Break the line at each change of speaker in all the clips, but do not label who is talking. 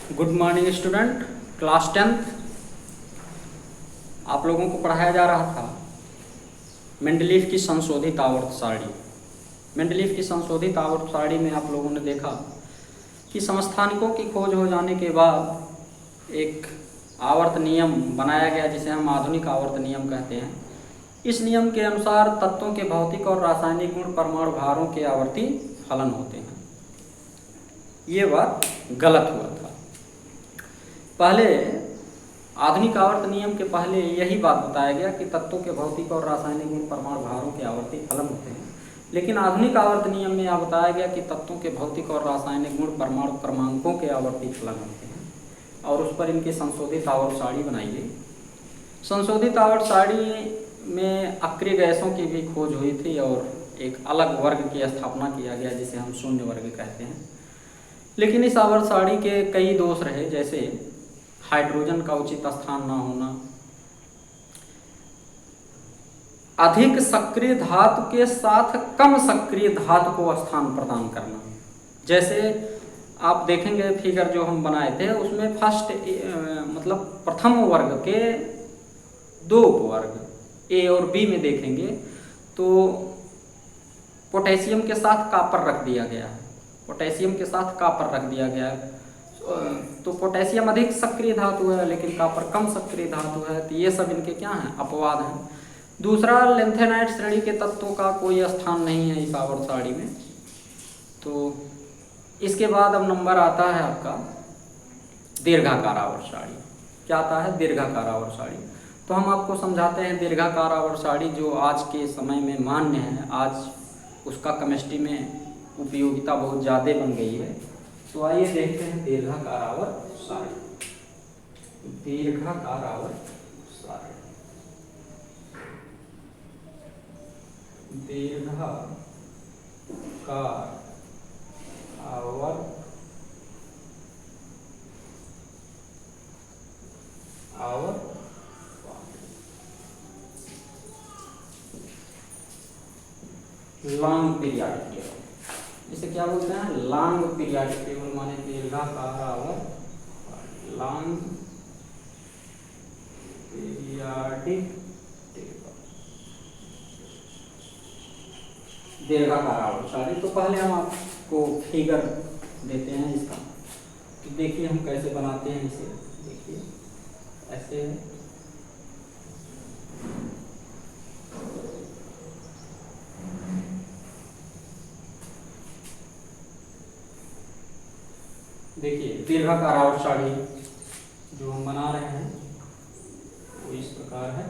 Good morning student, class 10th। आप लोगों को पढ़ाया जा रहा था मेंडलीफ की संशोधित आवर्त सारणी। मेंडलीफ की संशोधित आवर्त सारणी में आप लोगों ने देखा कि समस्थानिकों की खोज हो जाने के बाद एक आवर्त नियम बनाया गया जिसे हम आधुनिक आवर्त नियम कहते हैं। इस नियम के अनुसार तत्वों के भौतिक और रासायनिक गुण परमाणु भारों के आवर्ती फलन होते हैं। ये बात गलत हुआ था। पहले आधुनिक आवर्त नियम के पहले यही बात बताया गया कि तत्वों के भौतिक और रासायनिक गुण परमाणु भारों के आवर्ती फलन होते हैं, लेकिन आधुनिक आवर्त नियम में यह बताया गया कि तत्वों के भौतिक और रासायनिक गुण परमाणु क्रमांकों के आवर्ती फलन होते हैं और उस पर इनकी संशोधित आवर्त सारणी बनाई गई। संशोधित आवर्त सारणी में अक्रिय गैसों की भी खोज हुई थी और एक अलग वर्ग की स्थापना किया गया जिसे हम शून्य वर्ग कहते हैं। लेकिन इस आवर्त सारणी के कई दोष रहे, जैसे हाइड्रोजन का उचित स्थान न होना, अधिक सक्रिय धातु के साथ कम सक्रिय धातु को स्थान प्रदान करना। जैसे आप देखेंगे फिगर जो हम बनाए थे उसमें फर्स्ट मतलब प्रथम वर्ग के दो उपवर्ग ए और बी में देखेंगे तो पोटेशियम के साथ कॉपर रख दिया गया है। पोटेशियम के साथ कॉपर रख दिया गया है, तो पोटेशियम अधिक सक्रिय धातु है लेकिन कॉपर कम सक्रिय धातु है, तो ये सब इनके क्या हैं, अपवाद हैं। दूसरा, लेंथेनाइट श्रेणी के तत्वों का कोई स्थान नहीं है इस आवर्त सारणी में। तो इसके बाद अब नंबर आता है आपका दीर्घाकार आवर्त सारणी। क्या आता है? दीर्घाकार आवर्त सारणी। तो हम आपको समझाते हैं दीर्घाकार आवर्त सारणी जो आज के समय में मान्य है। आज उसका केमिस्ट्री में उपयोगिता बहुत ज़्यादा बन गई है। तो आइए देखते हैं दीर्घाकार आवर्त सारणी। दीर्घाकार आवर्त सारणी, दीर्घाकार आवर्त लॉन्ग पीरियडिक टेबल, इसे क्या बोलते हैं? लॉन्ग पीरियडिक टेबल, माने दीर्घाकार आवर्त लॉन्ग पीरियडिक टेबल, दीर्घाकार आवर्त सारणी। तो पहले हम आपको फिगर देते हैं इसका, तो देखिए हम कैसे बनाते हैं इसे। देखिए ऐसे देखिए दीर्घाकार आवर्त सारणी जो हम बना रहे हैं वो इस प्रकार है।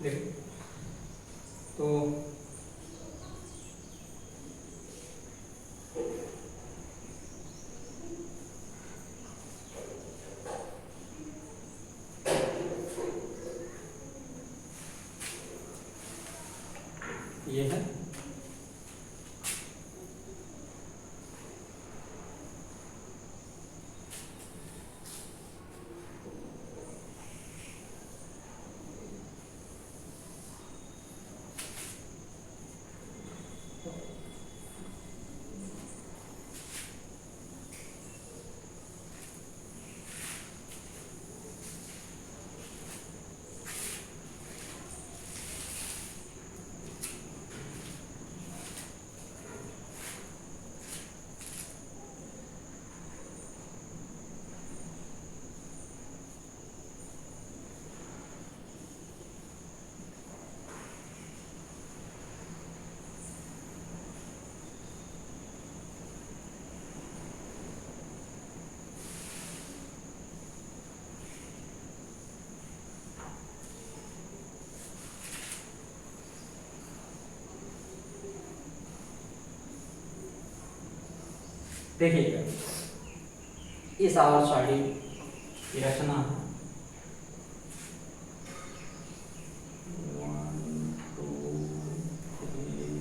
देखिए तो ये है देखिएगा इस आवर्त सारणी की रचना है। 1 2 3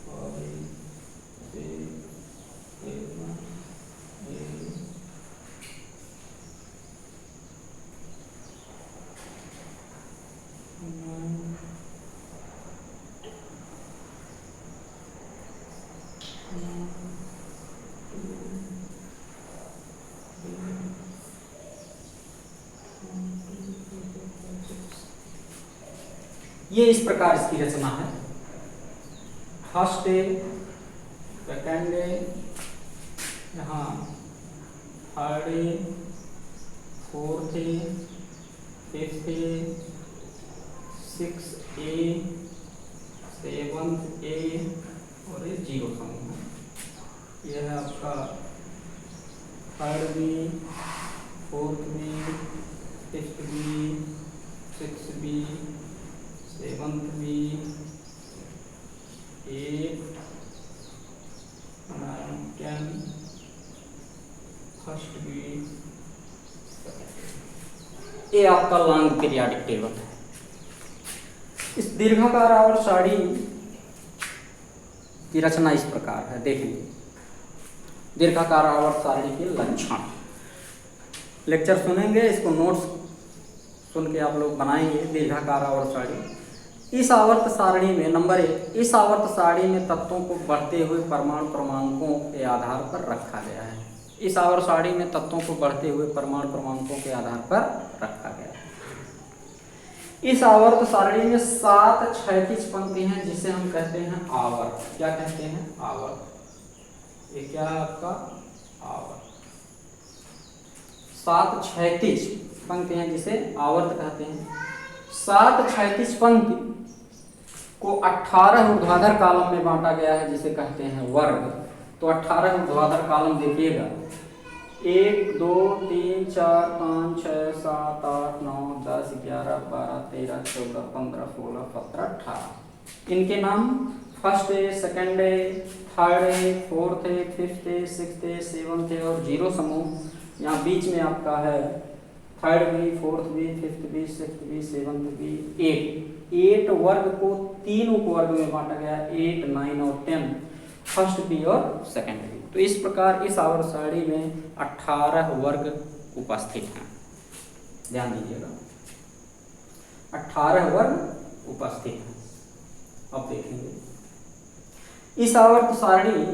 4 5 6 7 8 9 ये इस प्रकार इसकी रचना है। फर्स्ट ए, सेकेंड ए, यहाँ third A, fourth A, fifth A, six A, seventh A और ये जीरो समूह है। यह है आपका third B, fourth B, fifth B, six B, seventh B, 8, 9, 10, first B. ये आपका लॉन्ग पीरियाडिक टेबल है। इस दीर्घाकार आवर्त सारणी की रचना इस प्रकार है, देखिए दीर्घाकार आवर्त सारणी के लक्षण। लेक्चर सुनेंगे, इसको नोट्स सुन के आप लोग बनाएंगे। दीर्घाकार आवर्त सारणी, इस आवर्त सारणी में नंबर 1, इस आवर्त सारणी में तत्वों को बढ़ते हुए परमाणु क्रमांकों के आधार पर रखा गया है। इस आवर्त सारणी में तत्वों को बढ़ते हुए परमाणु क्रमांकों के आधार पर रखा गया है। इस आवर्त सारणी में 7 क्षैतिज पंक्ति हैं, जिसे हम कहते हैं आवर्त। क्या कहते हैं? आवर्त। ये क्या है आपका? आवर्त। 7 क्षैतिज पंक्ति हैं जिसे आवर्त कहते हैं। 7 क्षैतिज पंक्ति को 18 ऊर्ध्वाधर कॉलम में बांटा गया है, जिसे कहते हैं वर्ग। तो 18 ऊर्ध्वाधर कॉलम देखिएगा, 1 2 3 4 5 6 7 8 9 10 11 12 13 14 15 16 17 18। इनके नाम first A, second A, third A, fourth A, fifth A, sixth A, seventh A और जीरो समूह। यहाँ बीच में आपका है third B, fourth B, fifth B, sixth B, seventh B, 8 वर्ग को 3 उपवर्ग में बांटा गया, 8, 9 और 10, फर्स्ट बी और सेकेंड बी। तो इस प्रकार इस आवर्त सारणी में 18 वर्ग उपस्थित हैं। ध्यान दीजिएगा, 18 वर्ग उपस्थित हैं। अब देखेंगे इस आवर्त सारणी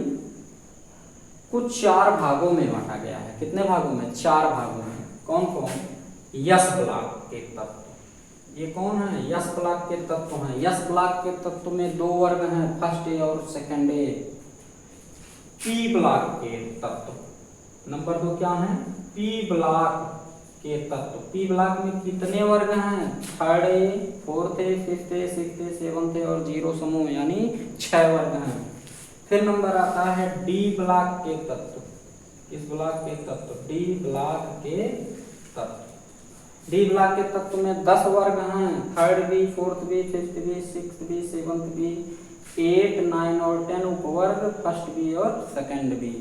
को 4 भागों में बांटा गया है। कितने भागों में? 4 भागों में। कौन कौन? यस ब्लॉक के तत्व। ये कौन है? यस ब्लॉक के तत्व हैं। यस ब्लॉक के तत्व में 2 वर्ग हैं, फर्स्ट ए और सेकेंड ए। पी ब्लॉक के तत्व नंबर 2 क्या है? पी ब्लॉक के तत्व। पी ब्लॉक में कितने वर्ग हैं? Third A, fourth A, fifth A, sixth A, seventh A और जीरो समूह, यानी 6 वर्ग हैं। फिर नंबर आता है डी ब्लॉक के तत्व। किस ब्लॉक के तत्व? डी ब्लॉक के तत्व। डी ब्लॉक के तत्व में 10 वर्ग हैं, third B, fourth B, fifth B, sixth B, seventh B, 8, 9 और 10 उपवर्ग, फर्स्ट बी और सेकेंड बी,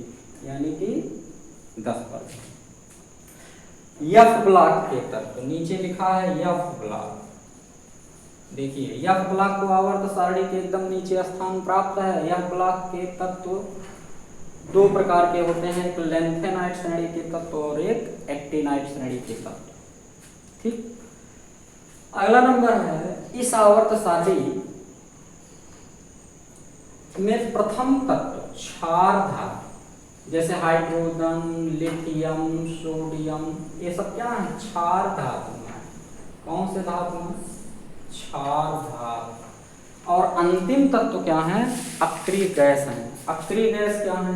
यानी कि 10 वर्ग। एफ ब्लॉक के तत्व नीचे लिखा है, एफ ब्लॉक। देखिए एफ ब्लॉक को आवर्त सारणी के एकदम नीचे स्थान प्राप्त है। एफ ब्लॉक के तत्व 2 प्रकार के होते हैं, एक लेंथेनाइट श्रेणी के तत्व और एक एक्टिनाइट श्रेणी के तत्व। ठीक, अगला नंबर है इस आवर्त सारणी में प्रथम तत्व क्षार धातु, जैसे हाइड्रोजन, लिथियम, सोडियम, ये सब क्या है? क्षार धातु हैं। कौन से धातु हैं? क्षार धातु। और अंतिम तत्व क्या है? अक्रिय गैस है। अक्रिय गैस क्या है?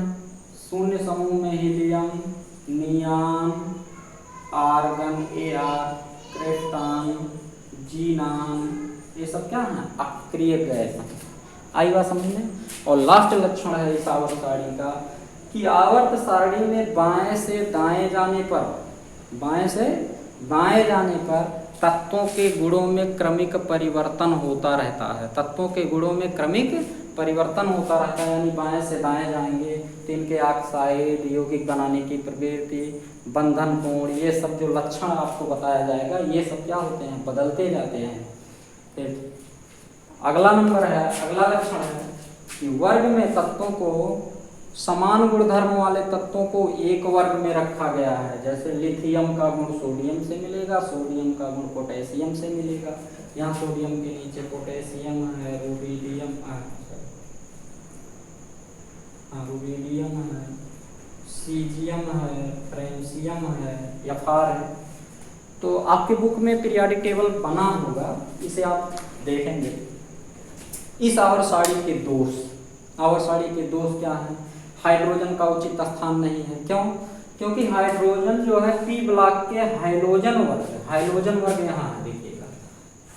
शून्य समूह में helium, neon, argon, Ar, krypton, xenon, ये सब क्या है? अक्रिय गैस है। आई बात समझ में? और लास्ट लक्षण है इस आवर्त सारणी का कि आवर्त सारणी में बाएं से दाएं जाने पर, बाएं से दाएं जाने पर तत्वों के गुणों में क्रमिक परिवर्तन होता रहता है। तत्वों के गुणों में क्रमिक परिवर्तन होता रहता है, यानी बाएं से दाएं जाएंगे तो इनके ऑक्साइड, यौगिक बनाने की प्रवृत्ति, बंधन कोण, ये सब जो लक्षण आपको बताया जाएगा, ये सब क्या होते हैं? बदलते जाते हैं। फिर अगला नंबर है, अगला लक्षण है कि वर्ग में तत्वों को, समान गुणधर्म वाले तत्वों को एक वर्ग में रखा गया है। जैसे लिथियम का गुण सोडियम से मिलेगा, सोडियम का गुण पोटेशियम से मिलेगा। यहाँ सोडियम के नीचे पोटेशियम है, रुबिडियम रुबिडियम है, सीजियम है, फ्रेंशियम है, एफआर है। तो आपके बुक में पीरियोडिक टेबल बना होगा, इसे आप देखेंगे इस आवर्त सारणी के दोष। आवर्त सारणी के दोष क्या है? हाइड्रोजन का उचित स्थान नहीं है। क्यों? क्योंकि हाइड्रोजन जो है पी ब्लॉक के हाइड्रोजन वर्ग यहाँ है, देखिएगा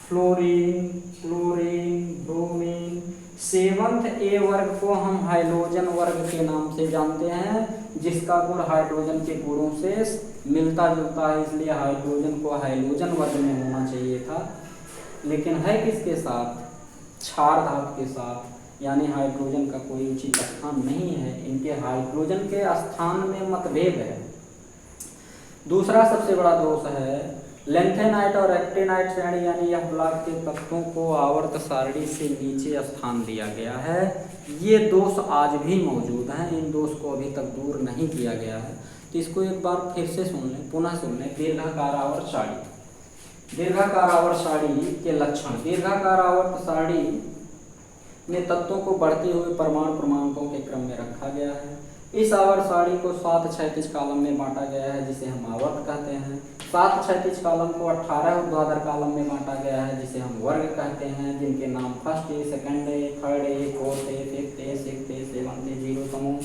फ्लोरीन, क्लोरीन, ब्रोमीन। 7th ए वर्ग को हम हाइड्रोजन वर्ग के नाम से जानते हैं, जिसका गुण हाइड्रोजन के गुणों से मिलता जुलता है, इसलिए हाइड्रोजन को हाइड्रोजन वर्ग में होना चाहिए था। लेकिन है किसके साथ? क्षार धातु के साथ, यानी हाइड्रोजन का कोई उचित स्थान नहीं है। इनके हाइड्रोजन के स्थान में मतभेद है। दूसरा सबसे बड़ा दोष है लेंथेनाइट और एक्टिनाइट श्रेणी यानी यह ब्लॉक के तत्वों को आवर्त सारणी से नीचे स्थान दिया गया है। ये दोष आज भी मौजूद हैं, इन दोष को अभी तक दूर नहीं किया गया है। तो इसको एक बार फिर से सुन लें, पुनः सुन लें। दीर्घाकार आवर्त सारणी, दीर्घाकार आवर्त सारणी के लक्षण। दीर्घाकार आवर्त सारणी में तत्वों को बढ़ते हुए परमाणु क्रमांकों के क्रम में रखा गया है। इस आवर्त सारणी को 7 क्षैतिज कॉलम में बांटा गया है, जिसे हम आवर्त कहते हैं। 7 क्षैतिज कॉलम को 18 ऊर्ध्वाधर कॉलम में बांटा गया है, जिसे हम वर्ग कहते हैं, जिनके नाम first A, second A, third A, fourth A, fifth A, sixth A, seventh A, 0 समूह,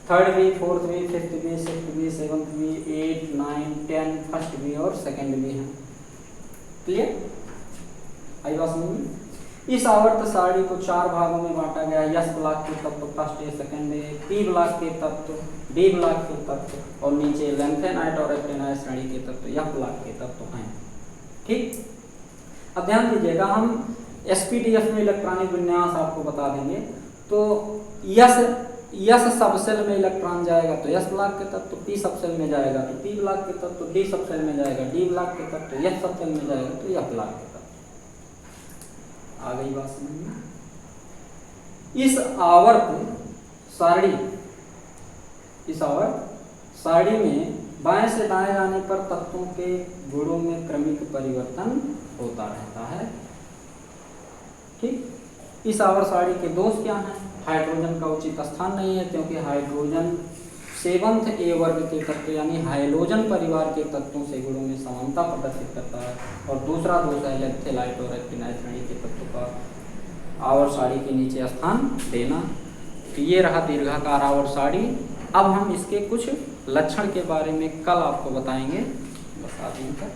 third B, fourth B, fifth B, sixth B, seventh B, 8, 9, 10 first B और सेकंड बी है। क्लियर? आई बात समझ में? इस आवर्त सारणी को 4 भागों में बांटा गया है। एस ब्लॉक के तत्व first A, second A, P block के तत्व, डी ब्लॉक के तत्व और नीचे लेंथेनाइट और एक्टिनाइट श्रेणी के तत्व, एफ ब्लॉक के तत्व हैं। ठीक, अब ध्यान दीजिएगा, हम एसपीडीएफ में इलेक्ट्रॉनिक विन्यास आपको बता देंगे। तो यस सबसेल में इलेक्ट्रॉन जाएगा तो एस ब्लॉक के तत्व, पी सबसेल में जाएगा तो पी ब्लॉक के तत्व, डी सबसेल में जाएगा डी ब्लॉक के तत्व, एफ सबसेल में जाएगा तो एफ ब्लॉक के तत्व। आ गई बात समझ में? इस आवर्त सारणी में बाएं से दाएं जाने पर तत्वों के गुणों में क्रमिक परिवर्तन होता रहता है। ठीक, इस आवर्त सारणी के दोष क्या हैं? हाइड्रोजन का उचित स्थान नहीं है, क्योंकि हाइड्रोजन 7th ए वर्ग के तत्व यानी हाइड्रोजन परिवार के तत्वों से गुणों में समानता प्रदर्शित करता है। और दूसरा दोष है लेंथेनाइट और एक्टिनाइट श्रेणी के तत्वों का आवर्त सारणी के नीचे स्थान देना। तो ये रहा दीर्घाकार आवर्त सारणी। अब हम इसके कुछ लक्षण के बारे में कल आपको बताएंगे। बस आज तक